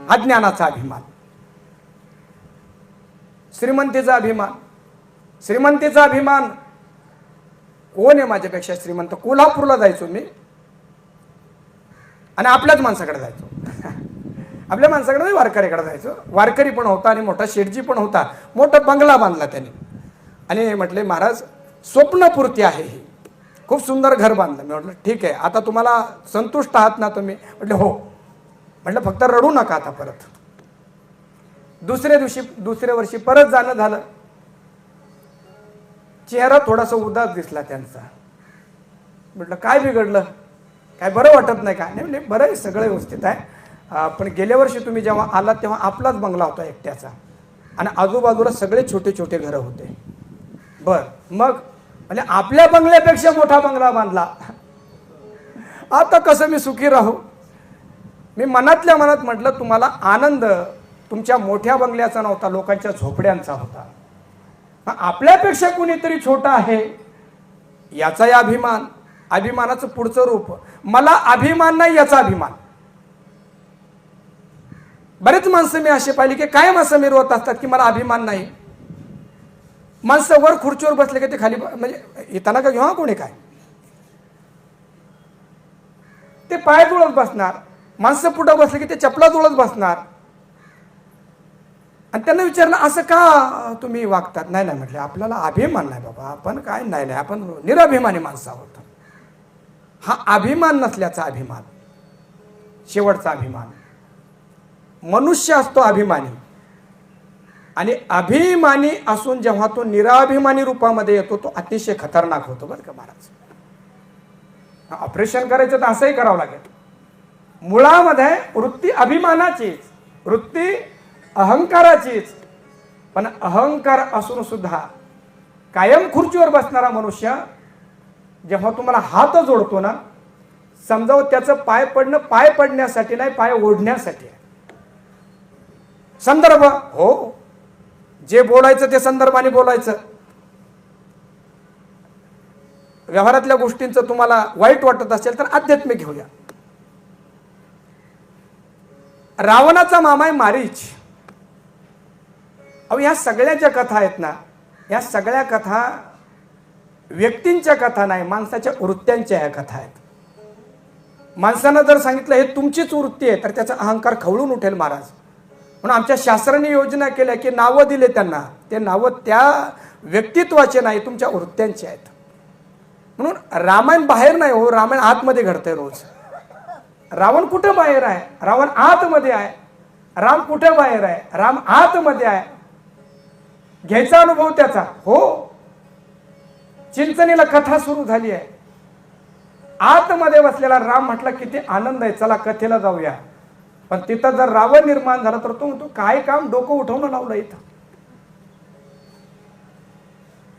हा ज्ञानाचा अभिमान. श्रीमंतीचा अभिमान. श्रीमंतीचा अभिमान कोण आहे माझ्यापेक्षा श्रीमंत? कोल्हापूरला जायचो मी आणि आपल्याच माणसाकडे जायचो. आपल्या माणसाकडे नाही, वारकरीकडे जायचो. वारकरी पण होता आणि मोठा शेठजी पण होता. मोठा बंगला बांधला त्याने आणि म्हटले महाराज स्वप्नपूर्ती आहे ही, खूप सुंदर घर बांधलं. मी म्हटलं ठीक आहे, आता तुम्हाला संतुष्ट आहात ना तुम्ही? म्हटले हो. म्हटलं फक्त रडू नका आता परत. दुसऱ्या वर्षी परत जाणं झालं. चेहरा थोडासा उदास दिसला त्यांचा. म्हटलं काय बिघडलं, काय बरं वाटत नाही का? नाही बरं आहे, सगळं व्यवस्थित आहे. पण गेल्या वर्षी तुम्ही जेव्हा आलात तेव्हा आपलाच बंगला होता एकट्याचा आणि आजूबाजूला सगळे छोटे छोटे घरं होते. बर मग म्हणजे आपल्या बंगल्यापेक्षा मोठा बंगला बांधला, आता कसं मी सुखी राहू? मी मनातल्या मनात म्हटलं तुम्हाला आनंद तुमच्या मोठ्या बंगल्याचा नव्हता, लोकांच्या झोपड्यांचा होता. आपल्यापेक्षा कुणीतरी छोटा आहे याचा या अभिमान. अभिमानाचं पुढचं रूप मला अभिमान नाही याचा अभिमान. बरेच माणसं मी असे पाहिले की कायम असं मिरवत असतात की मला अभिमान नाही. माणसं वर खुर्चीवर बसले की ते खाली म्हणजे येताना का घेऊ कोणी काय ते पाय जुळत बसणार. माणसं पुढं बसले की ते चपला जुळत बसणार. आणि त्यांना विचारलं असं का तुम्ही वागतात? नाही नाही म्हटलं आपल्याला अभिमान नाही बाबा, आपण काय नाही नाही, आपण निराभिमानी माणसं आहोत. हा अभिमान नसल्याचा अभिमान, शेवटचा अभिमान. मनुष्य असतो अभिमानी आणि अभिमानी असून जेव्हा तो निराभिमानी रूपामध्ये येतो तो अतिशय खतरनाक होतो बरं का महाराज. ऑपरेशन करायचं तर असंही करावं लागेल. मुळामध्ये वृत्ती अभिमानाचीच, वृत्ती अहंकाराचीच. पण अहंकार असून सुद्धा कायम खुर्चीवर बसणारा मनुष्य जेव्हा तुम्हाला हात जोडतो ना, समजावं त्याचं पाय पडणं पाय पडण्यासाठी नाही, पाय ओढण्यासाठी आहे. संदर्भ हो, जे बोलायचं ते संदर्भाने बोलायचं. व्यवहारातल्या गोष्टींचं तुम्हाला वाईट वाटत असेल तर आध्यात्मिक घेऊया. रावणाचा मामा आहे मारीच. अहो ह्या सगळ्या ज्या कथा आहेत ना, या सगळ्या कथा व्यक्तींच्या कथा नाही, माणसाच्या वृत्त्यांच्या ह्या कथा आहेत. माणसानं जर सांगितलं हे तुमचीच वृत्ती आहे तर त्याचा अहंकार खवळून उठेल महाराज. म्हणून आमच्या शास्त्राने योजना केल्या की नावं दिले त्यांना, ते नावं त्या व्यक्तित्वाचे नाही, तुमच्या वृत्त्यांचे आहेत. म्हणून रामायण बाहेर नाही हो, रामायण आतमध्ये घडतंय रोज. रावण कुठं बाहेर आहे? रावण आतमध्ये आहे. राम कुठं बाहेर आहे? राम आतमध्ये आहे. घ्यायचा अनुभव त्याचा हो. चिंचणीला कथा सुरू झाली आहे. आतमध्ये बसलेला राम म्हटला किती आनंद आहे, चला कथेला जाऊया. पण तिथं जर रावण निर्माण झाला तर तो म्हणतो काय काम डोकं उठवणं लावलं इथं.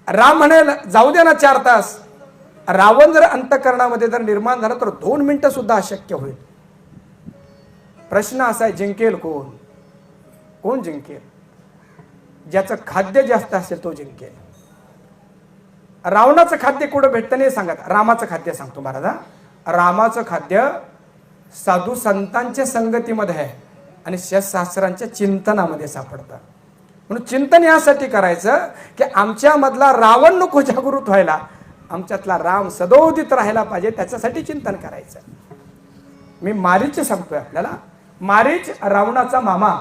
राम म्हणेल जाऊ दे ना 4 तास. रावण जर अंतःकरणामध्ये जर निर्माण झाला तर 2 मिनिटं सुद्धा अशक्य होईल. प्रश्न असा आहे जिंकेल कोण? कोण जिंकेल? ज्याचं खाद्य जास्त असेल तो जिंकेल. रावणाचं खाद्य कुठं भेटतं नाही सांगत, रामाचं खाद्य सांगतो महाराज. रामाचं खाद्य साधू संतांच्या संगतीमध्ये आहे आणि शास्त्रांच्या चिंतनामध्ये सापडतं. म्हणून चिंतन यासाठी करायचं की आमच्यामधला रावण नको जागृत व्हायला, आमच्यातला राम सदोदित राहायला पाहिजे, त्याच्यासाठी चिंतन करायचं. मी मारीच सांगतोय आपल्याला. मारीच रावणाचा मामा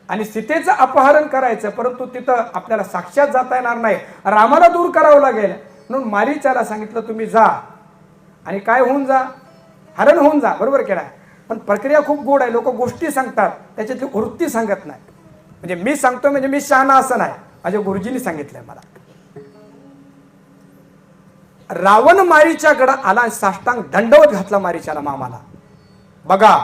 आणि सीतेचं अपहरण करायचं, परंतु तिथं आपल्याला साक्षात जाता येणार नाही, रामाला दूर करावं लागेल. म्हणून मारीचाला सांगितलं तुम्ही जा आणि काय होऊन जा, हरण होऊन जा. बरोबर केला. पण प्रक्रिया खूप गोड आहे. लोक गोष्टी सांगतात त्याच्यातली वृत्ती सांगत नाही. म्हणजे मी सांगतो म्हणजे मी शहाणा असं नाही, माझ्या गुरुजींनी सांगितलंय मला. रावण मारीच्याकडे आला, साष्टांग दंडवत घातला मारीच्याला मामाला बघा.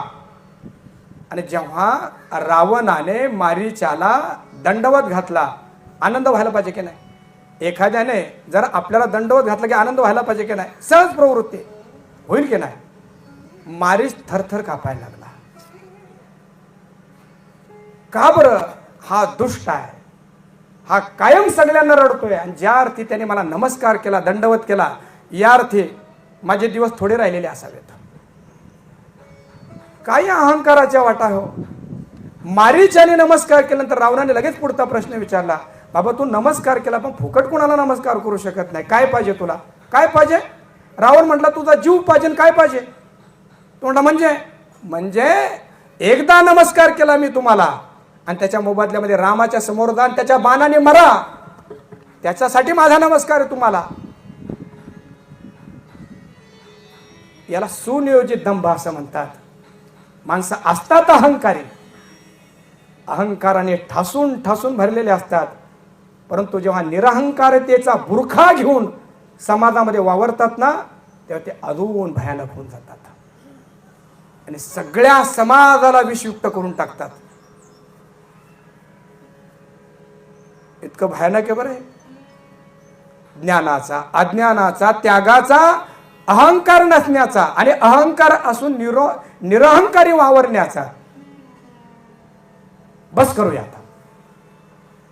आणि जेव्हा रावणाने मारीच्याला दंडवत घातला, आनंद व्हायला पाहिजे की नाही? एखाद्याने जर आपल्याला दंडवत घातला की आनंद व्हायला पाहिजे की नाही? सहज प्रवृत्ती होईल की नाही? मारीच थरथर कापायला लागला. का बरं? हा दुष्ट आहे, हा कायम सगळ्यांना रडतोय. आणि ज्या अर्थी त्याने मला नमस्कार केला, दंडवत केला, या अर्थी माझे दिवस थोडे राहिलेले असावेत. काय अहंकाराच्या वाटा हो. मारीच्याने नमस्कार केल्यानंतर रावणाने लगेच पुढचा प्रश्न विचारला, बाबा तू नमस्कार केला पण फुकट कुणाला नमस्कार करू शकत नाही, काय पाहिजे तुला, काय पाहिजे. रावण म्हटला तुझा जीव पाहिजे, काय पाहिजे. तो म्हटला म्हणजे एकदा नमस्कार केला मी तुम्हाला आणि त्याच्या मोबदल्यामध्ये रामाच्या समोर जा आणि त्याच्या बाणाने मरा, त्याच्यासाठी माझा नमस्कार आहे तुम्हाला. याला सुनियोजित दंभ असं म्हणतात. माणसं असतात अहंकारी, अहंकाराने ठासून ठासून भरलेले असतात, परंतु जेव्हा निरहंकारतेचा बुरखा घेऊन समाजामध्ये वावरतात ना, तेव्हा ते अजून भयानक होऊन जातात आणि सगळ्या समाजाला विषयुक्त करून टाकतात. इतकं भयानक आहे बरं. ज्ञानाचा, अज्ञानाचा, त्यागाचा, अहंकार नसण्याचा आणि अहंकार असून निरहंकारी वावरण्याचा. बस करूया आता.